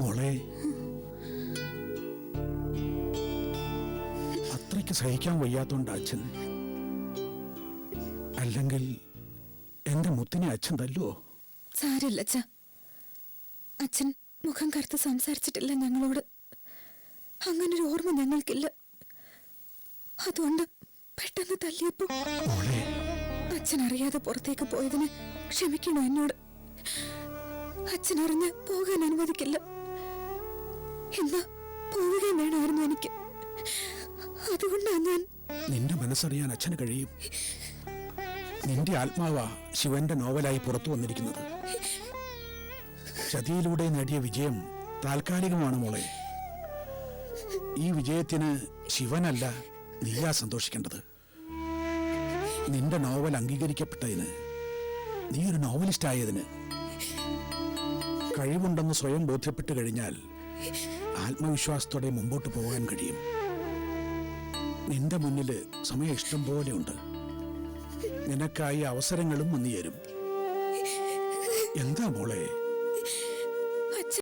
മോളെ, അത്രയ്ക്ക് സഹിക്കാൻ വയ്യാത്തോണ്ട് അച്ഛൻ. അല്ലെങ്കിൽ എന്റെ മുത്തിനെ അച്ഛൻ തല്ലുവോ? സാരില്ല അച്ഛ. അച്ഛൻ മുഖം കറുത്ത് സംസാരിച്ചിട്ടില്ല ഞങ്ങളോട്. അങ്ങനൊരു ഓർമ്മ ഞങ്ങൾക്കില്ല. അതുകൊണ്ട് പെട്ടെന്ന് തല്ലിയപ്പോ അച്ഛൻ അറിയാതെ പുറത്തേക്ക് പോയതിന് ക്ഷമിക്കണോ എന്നോട്? അച്ഛൻ അറിഞ്ഞ് പോകാൻ അനുവദിക്കില്ല. എന്നാ പോവുകയും വേണമായിരുന്നു എനിക്ക്. അതുകൊണ്ടാണ് ഞാൻ. നിന്റെ മനസ്സറിയാൻ അച്ഛന് കഴിയും. നിന്റെ ആത്മാവാ ശിവന്റെ നോവലായി പുറത്തു വന്നിരിക്കുന്നത്. ചതിയിലൂടെ നേടിയ വിജയം താൽക്കാലികമാണ് മോളെ. ഈ വിജയത്തിന് ശിവനല്ല, നീയാ സന്തോഷിക്കേണ്ടത്. നിന്റെ നോവൽ അംഗീകരിക്കപ്പെട്ടതിന്, നീ ഒരു നോവലിസ്റ്റ് ആയതിന്. കഴിവുണ്ടെന്ന് സ്വയം ബോധ്യപ്പെട്ടു കഴിഞ്ഞാൽ ആത്മവിശ്വാസത്തോടെ മുമ്പോട്ട് പോകാൻ കഴിയും. നിന്റെ മുന്നിൽ സമയം ഇഷ്ടം പോലെയുണ്ട്. നിനക്കായി അവസരങ്ങളും വന്നു ചേരും. എന്താ മോളെ?